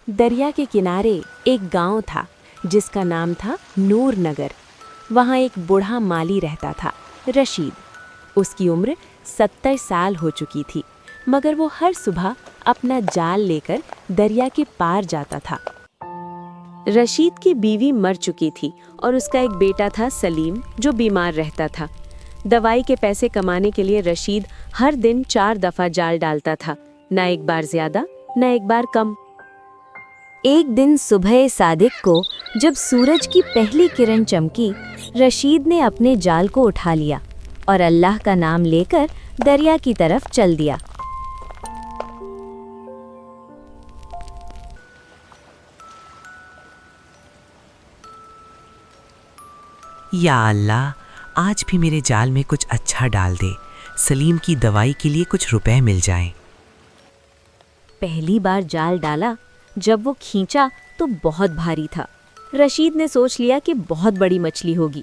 दरिया के किनारे एक गांव था जिसका नाम था नूर नगर। वहाँ एक बूढ़ा माली रहता था, रशीद। उसकी उम्र 70 साल हो चुकी थी, मगर वो हर सुबह अपना जाल लेकर दरिया के पार जाता था। रशीद की बीवी मर चुकी थी और उसका एक बेटा था सलीम, जो बीमार रहता था। दवाई के पैसे कमाने के लिए रशीद हर दिन 4 दफा जाल डालता था, न एक बार ज्यादा न एक बार कम। एक दिन सुबह सादिक को जब सूरज की पहली किरण चमकी, रशीद ने अपने जाल को उठा लिया और अल्लाह का नाम लेकर दरिया की तरफ चल दिया। या अल्लाह, आज भी मेरे जाल में कुछ अच्छा डाल दे। सलीम की दवाई के लिए कुछ रुपए मिल जाएं। पहली बार जाल डाला, जब वो खींचा तो बहुत भारी था। रशीद ने सोच लिया कि बहुत बड़ी मछली होगी,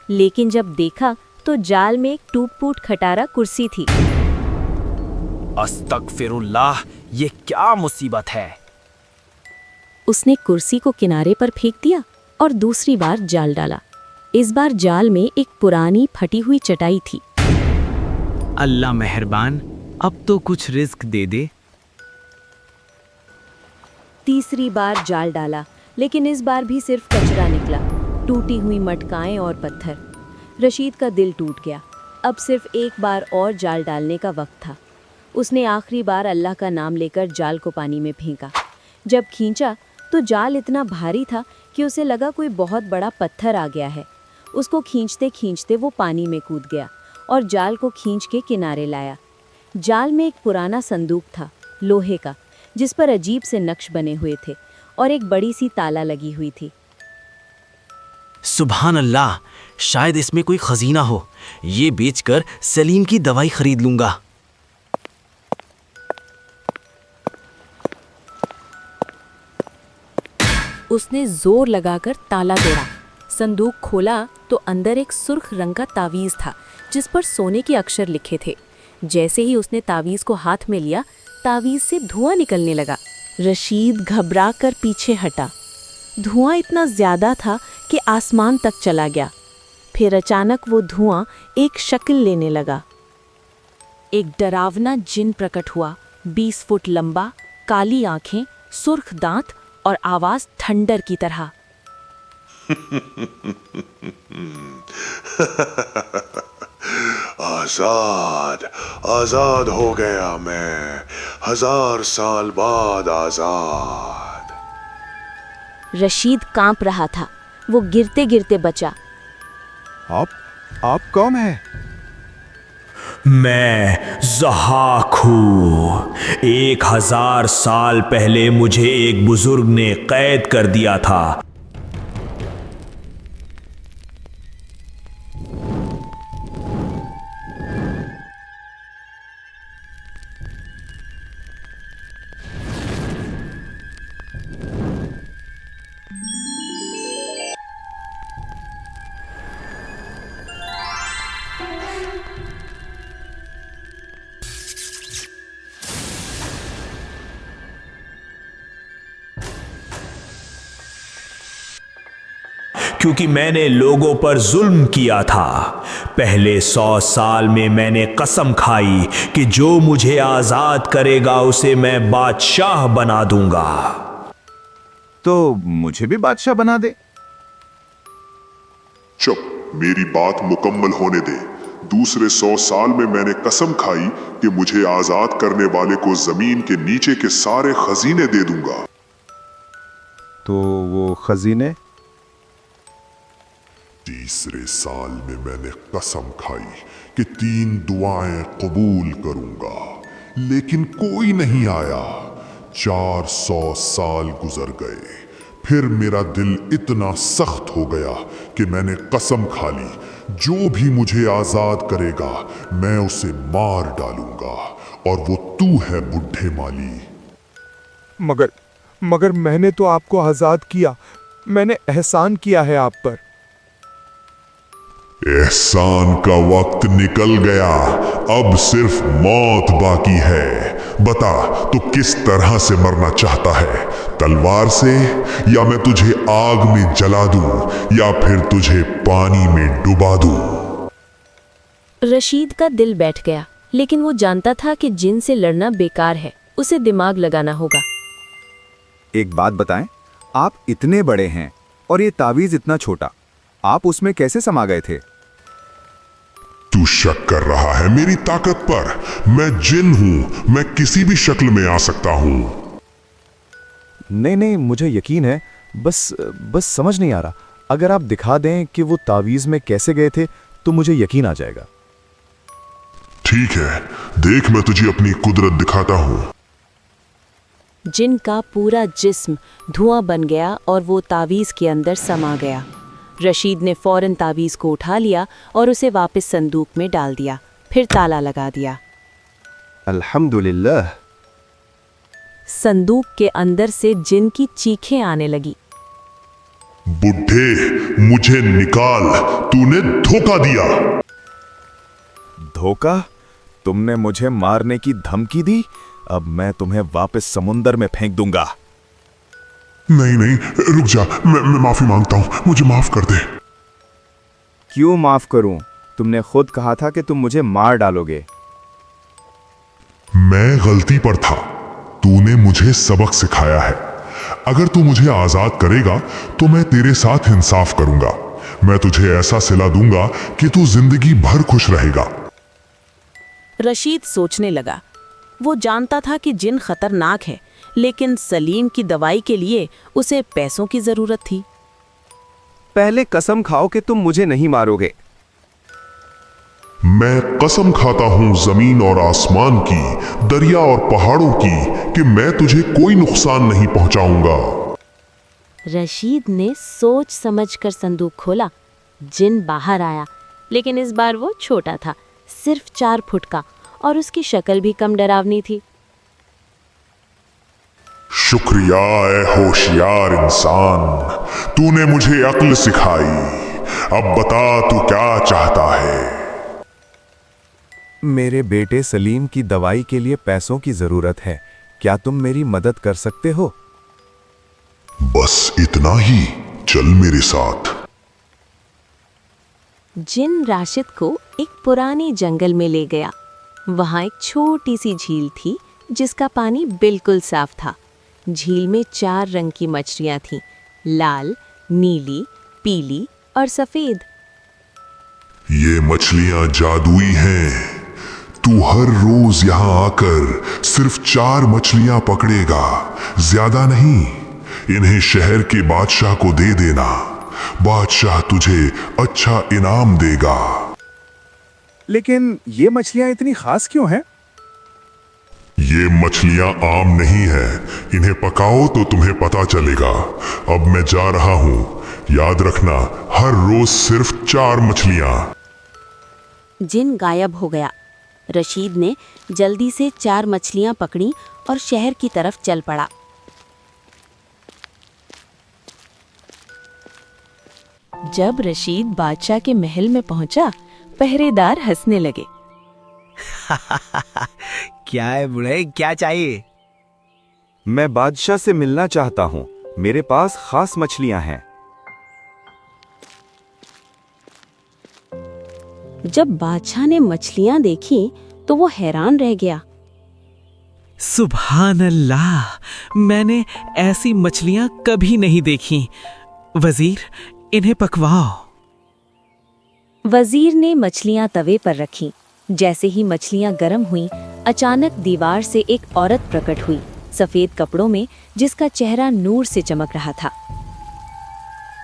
लेकिन जब देखा तो जाल में एक टूट-फूट खटारा कुर्सी थी। अस्तगफिरुल्लाह, ये क्या मुसीबत है। उसने कुर्सी को किनारे पर फेंक दिया और दूसरी बार जाल डाला। इस बार जाल में एक पुरानी फटी हुई चटाई थी। अल्लाह मेहरबान, अब तो कुछ रिस्क दे दे। तीसरी बार जाल डाला, लेकिन इस बार भी सिर्फ कचरा निकला, टूटी हुई मटकाएं और पत्थर। रशीद का दिल टूट गया। अब सिर्फ एक बार और जाल डालने का वक्त था। उसने आखिरी बार अल्लाह का नाम लेकर जाल को पानी में फेंका। जब खींचा तो जाल इतना भारी था कि उसे लगा कोई बहुत बड़ा पत्थर आ गया है। उसको खींचते खींचते वो पानी में कूद गया और जाल को खींच के किनारे लाया। जाल में एक पुराना संदूक था, लोहे का, जिस पर अजीब से नक्श बने हुए थे और एक बड़ी सी ताला लगी हुई थी। सुभान अल्लाह, शायद इसमें कोई खजीना हो। ये बेचकर सलीम की दवाई खरीद लूंगा। उसने जोर लगाकर ताला तोड़ा। संदूक खोला तो अंदर एक सुर्ख रंग का तावीज़ था, जिस पर सोने के अक्षर लिखे थे। जैसे ही उसने तावीज़ को हाथ में लिया, तावीज़ से धुआं निकलने लगा। रशीद घबरा कर पीछे हटा। धुआं इतना ज्यादा था कि आसमान तक चला गया। फिर अचानक वो धुआं एक शक्ल लेने लगा। एक डरावना जिन प्रकट हुआ, 20 फुट लंबा, काली आंखें, सुर्ख दांत और आवाज थंडर की तरह। आजाद आजाद हो गया मैं, 1000 साल बाद आजाद। रशीद कांप रहा था। वो गिरते गिरते बचा। आप कौन है? मैं ज़हाक हूँ। 1000 साल पहले मुझे एक बुजुर्ग ने कैद कर दिया था। क्योंकि मैंने लोगों पर जुल्म किया था। पहले 100 साल में मैंने कसम खाई कि जो मुझे आजाद करेगा उसे मैं बादशाह बना दूंगा। तो मुझे भी बादशाह बना दे। चुप, मेरी बात मुकम्मल होने दे। दूसरे 100 साल में मैंने कसम खाई कि मुझे आजाद करने वाले को जमीन के नीचे के सारे खजीने दे दूंगा। तो वो खजीने? तीसरे साल में मैंने कसम खाई कि 3 दुआएं कबूल करूंगा, लेकिन कोई नहीं आया। 400 साल गुजर गए। फिर मेरा दिल इतना सख्त हो गया कि मैंने कसम खा ली, जो भी मुझे आजाद करेगा मैं उसे मार डालूंगा, और वो तू है बुढ़े माली। मगर मैंने तो आपको आजाद किया। मैंने एहसान किया है आप पर। एहसान का वक्त निकल गया, अब सिर्फ मौत बाकी है। बता तो किस तरह से मरना चाहता है, तलवार से, या मैं तुझे आग में जला दूं, या फिर तुझे पानी में डुबा दूं। रशीद का दिल बैठ गया, लेकिन वो जानता था कि जिन से लड़ना बेकार है, उसे दिमाग लगाना होगा। एक बात बताएं, आप इतने बड़े हैं और ये तावीज इतना छोटा, आप उसमें कैसे समा गए थे? तू शक कर रहा है मेरी ताकत पर? मैं जिन हूं, मैं किसी भी शक्ल में आ सकता हूं। नहीं नहीं, मुझे यकीन है, बस समझ नहीं आ रहा। अगर आप दिखा दें कि वो तावीज में कैसे गए थे तो मुझे यकीन आ जाएगा। ठीक है, देख मैं तुझे अपनी कुदरत दिखाता हूं। जिन का पूरा जिस्म धुआं बन गया और वो तावीज़ के अंदर समा गया। रशीद ने फौरन तावीज़ को उठा लिया और उसे वापस संदूक में डाल दिया, फिर ताला लगा दिया। अल्हम्दुलिल्लाह। संदूक के अंदर से जिन की चीखें आने लगी। बुढ़े, मुझे निकाल, तूने धोखा दिया। धोखा? तुमने मुझे मारने की धमकी दी? अब मैं तुम्हें वापस समुंदर में फेंक दूंगा। नहीं नहीं, रुक जा, मैं माफी मांगता हूं, मुझे माफ कर दे। क्यों माफ करूं? तुमने खुद कहा था कि तुम मुझे मार डालोगे। मैं गलती पर था, तूने मुझे सबक सिखाया है। अगर तू मुझे आजाद करेगा तो मैं तेरे साथ इंसाफ करूंगा। मैं तुझे ऐसा सिला दूंगा कि तू जिंदगी भर खुश रहेगा। रशीद सोचने लगा। वो जानता था कि जिन खतरनाक है, लेकिन सलीम की दवाई के लिए उसे पैसों की जरूरत थी। पहले कसम खाओ कि तुम मुझे नहीं मारोगे। मैं कसम खाता हूं जमीन और आसमान की, दरिया और पहाड़ों की, कि मैं तुझे कोई नुकसान नहीं पहुंचाऊंगा। रशीद ने सोच समझकर संदूक खोला। जिन बाहर आया, लेकिन इस बार वो छोटा था, सिर्फ 4 फुट का, और उसकी शक्ल भी कम डरावनी थी। शुक्रिया ए होशियार इंसान, तूने मुझे अक्ल सिखाई। अब बता तू क्या चाहता है? मेरे बेटे सलीम की दवाई के लिए पैसों की जरूरत है। क्या तुम मेरी मदद कर सकते हो? बस इतना ही, चल मेरे साथ। जिन राशिद को एक पुराने जंगल में ले गया। वहां एक छोटी सी झील थी जिसका पानी बिल्कुल साफ था। झील में 4 रंग की मछलियां थीं, लाल, नीली, पीली और सफेद। ये मछलियां जादुई हैं। तू हर रोज यहां आकर सिर्फ 4 मछलियां पकड़ेगा, ज्यादा नहीं। इन्हें शहर के बादशाह को दे देना, बादशाह तुझे अच्छा इनाम देगा। लेकिन ये मछलियां इतनी खास क्यों हैं? ये मछलियां आम नहीं है, इन्हें पकाओ तो तुम्हें पता चलेगा। अब मैं जा रहा हूं, याद रखना, हर रोज सिर्फ 4 मछलियां। जिन गायब हो गया। रशीद ने जल्दी से 4 मछलियां पकड़ी और शहर की तरफ चल पड़ा। जब रशीद बादशाह के महल में पहुंचा, पहरेदार हंसने लगे। क्या है बुढ़े, क्या चाहिए? मैं बादशाह से मिलना चाहता हूं। मेरे पास खास मछलियां हैं। जब बादशाह ने मछलियां देखी तो वो हैरान रह गया। सुभान अल्लाह, मैंने ऐसी मछलियां कभी नहीं देखी। वजीर, इन्हें पकवाओ। वजीर ने मछलियां तवे पर रखीं। जैसे ही मछलियां गर्म हुईं, अचानक दीवार से एक औरत प्रकट हुई, सफेद कपड़ों में, जिसका चेहरा नूर से चमक रहा था।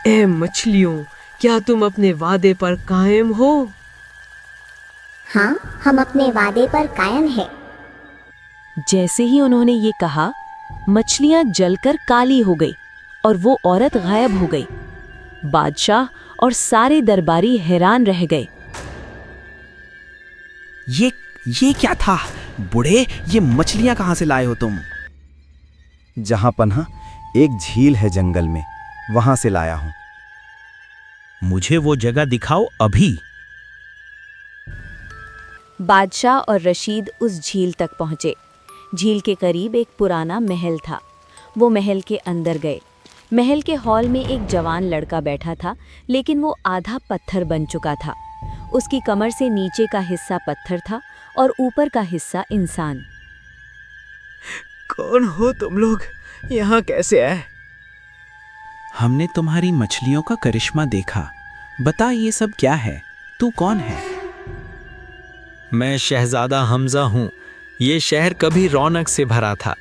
ए मछलियों, क्या तुम अपने वादे पर कायम हो? हाँ, हम अपने वादे पर कायम हैं। जैसे ही उन्होंने ये कहा, मछलियां जलकर काली हो गई और वो औरत गायब हो गई। बादशाह और सारे दरबारी हैरान रह गए। ये क्या था? बूढ़े, ये मछलियां कहां से लाए हो तुम? जहां पन्हा एक झील है जंगल में, वहां से लाया हूं। मुझे वो जगह दिखाओ अभी। बादशाह और रशीद उस झील तक पहुंचे। झील के करीब एक पुराना महल था। वो महल के अंदर गए। महल के हॉल में एक जवान लड़का बैठा था, लेकिन वो आधा पत्थर बन चुका था। उसकी कमर से नीचे का हिस्सा पत्थर था और ऊपर का हिस्सा इंसान। कौन हो तुम लोग? यहाँ कैसे आए? हमने तुम्हारी मछलियों का करिश्मा देखा। बता ये सब क्या है? तू कौन है? मैं शहजादा हमजा हूँ। ये शहर कभी रौनक से भरा था,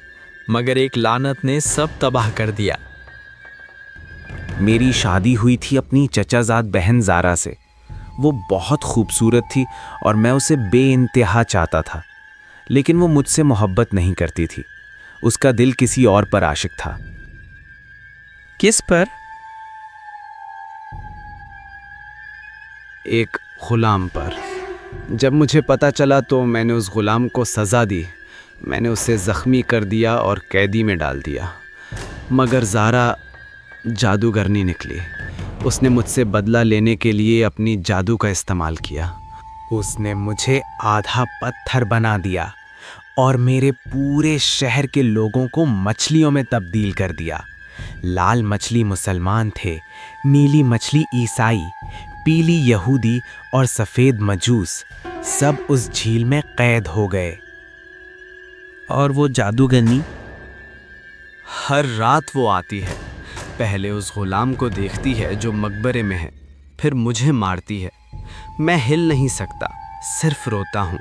मगर एक लानत ने सब तबाह कर दिया। मेरी शादी हुई थी अपनी चचाजाद बहन ज़ारा से। वो बहुत खूबसूरत थी और मैं उसे बेइंतहा चाहता था, लेकिन वो मुझसे मोहब्बत नहीं करती थी। उसका दिल किसी और पर आशिक था। किस पर? एक गुलाम पर। जब मुझे पता चला तो मैंने उस गुलाम को सज़ा दी। मैंने उसे ज़ख्मी कर दिया और कैदी में डाल दिया। मगर ज़ारा जादूगरनी निकली। उसने मुझसे बदला लेने के लिए अपनी जादू का इस्तेमाल किया। उसने मुझे आधा पत्थर बना दिया और मेरे पूरे शहर के लोगों को मछलियों में तब्दील कर दिया। लाल मछली मुसलमान थे, नीली मछली ईसाई, पीली यहूदी और सफ़ेद मजूस। सब उस झील में कैद हो गए। और वो जादूगरनी? हर रात वो आती है। पहले उस गुलाम को देखती है जो मकबरे में है, फिर मुझे मारती है। मैं हिल नहीं सकता, सिर्फ रोता हूँ।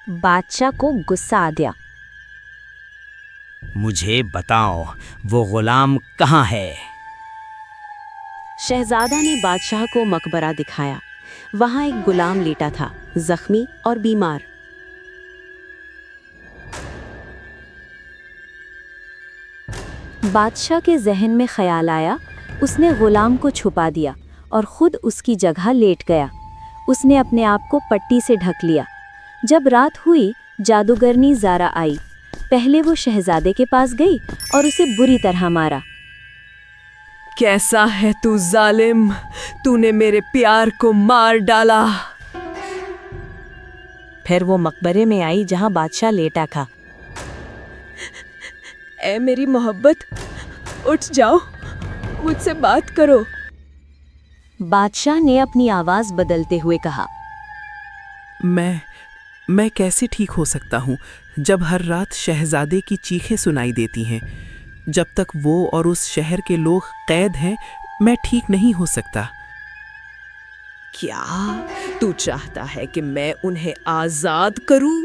बादशाह को गुस्सा आ गया। मुझे बताओ वो गुलाम कहाँ है? शहजादा ने बादशाह को मकबरा दिखाया। वहां एक गुलाम लेटा था, जख्मी और बीमार। बादशाह के जहन में ख्याल आया। उसने गुलाम को छुपा दिया और खुद उसकी जगह लेट गया। उसने अपने आप को पट्टी से ढक लिया। जब रात हुई, जादूगरनी ज़ारा आई। पहले वो शहजादे के पास गई और उसे बुरी तरह मारा। कैसा है तू जालिम? तूने मेरे प्यार को मार डाला। फिर वो मकबरे में आई जहां बादशाह लेटा था। ए मेरी मोहब्बत, उठ जाओ, मुझसे बात करो। बादशाह ने अपनी आवाज बदलते हुए कहा, मैं कैसे ठीक हो सकता हूँ जब हर रात शहजादे की चीखें सुनाई देती हैं। जब तक वो और उस शहर के लोग कैद हैं, मैं ठीक नहीं हो सकता। क्या तू चाहता है कि मैं उन्हें आजाद करूं?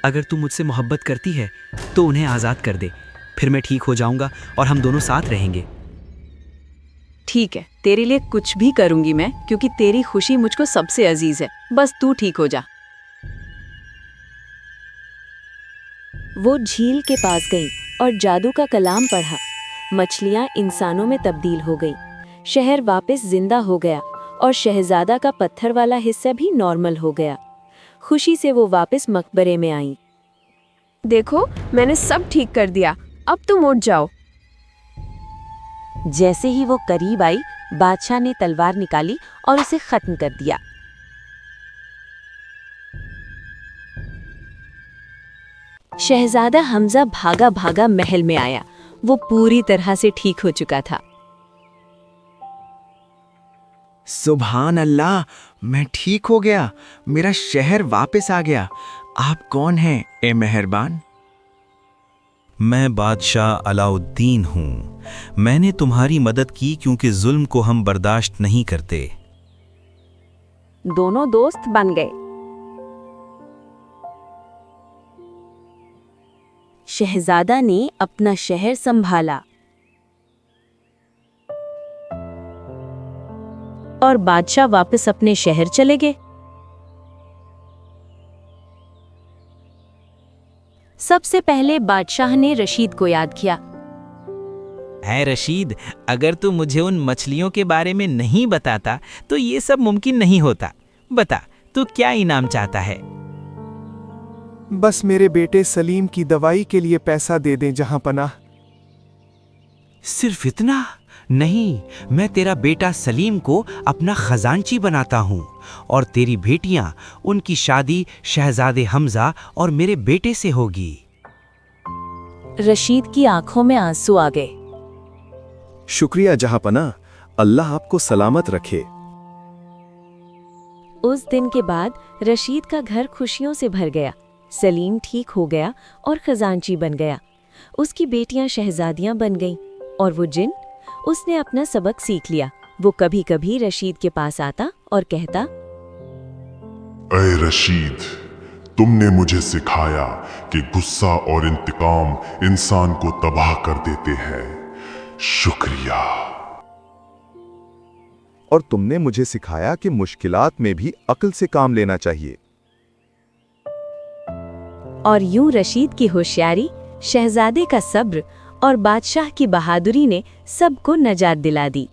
अगर तू मुझसे मोहब्बत करती है तो उन्हें आज़ाद कर दे, फिर मैं ठीक हो जाऊंगा और हम दोनों साथ रहेंगे। ठीक है, तेरे लिए कुछ भी करूंगी मैं, क्योंकि तेरी खुशी मुझको सबसे अजीज है। बस तू ठीक हो जा। वो झील के पास गई और जादू का कलाम पढ़ा। मछलियां इंसानों में तब्दील हो गई। शहर वापस जिंदा हो गया और शहजादा का पत्थर वाला हिस्सा भी नॉर्मल हो गया। खुशी से वो वापस मकबरे में आई। देखो, मैंने सब ठीक कर दिया, अब तुम उठ जाओ। जैसे ही वो करीब आई, बादशाह ने तलवार निकाली और उसे खत्म कर दिया। शहजादा हमजा भागा भागा महल में आया। वो पूरी तरह से ठीक हो चुका था। सुभान अल्लाह, मैं ठीक हो गया। मेरा शहर वापस आ गया। आप कौन हैं, ए मेहरबान? मैं बादशाह अलाउद्दीन हूँ। मैंने तुम्हारी मदद की क्योंकि जुल्म को हम बर्दाश्त नहीं करते। दोनों दोस्त बन गए। शहजादा ने अपना शहर संभाला और बादशाह वापस अपने शहर चले गए। सबसे पहले बादशाह ने रशीद को याद किया। है रशीद, अगर तू मुझे उन मछलियों के बारे में नहीं बताता तो ये सब मुमकिन नहीं होता। बता, तू क्या इनाम चाहता है? बस मेरे बेटे सलीम की दवाई के लिए पैसा दे दें जहां पनाह। सिर्फ इतना? नहीं, मैं तेरा बेटा सलीम को अपना खजांची बनाता हूँ और तेरी बेटियाँ, उनकी शादी शहजादे हमजा और मेरे बेटे से होगी। रशीद की आंखों में आंसू आ गए। शुक्रिया जहांपना, अल्लाह आपको सलामत रखे। उस दिन के बाद रशीद का घर खुशियों से भर गया। सलीम ठीक हो गया और खजांची बन गया। उसकी बेटियां शहजादियां बन गईं और वो जिन, उसने अपना सबक सीख लिया। वो कभी कभी रशीद के पास आता और कहता, ऐ रशीद, तुमने मुझे सिखाया कि गुस्सा और इंतकाम इंसान को तबाह कर देते हैं। शुक्रिया। और तुमने मुझे सिखाया कि मुश्किलात में भी अक्ल से काम लेना चाहिए। और यूं रशीद की होशियारी, शहजादे का सब्र और बादशाह की बहादुरी ने सबको नजात दिला दी।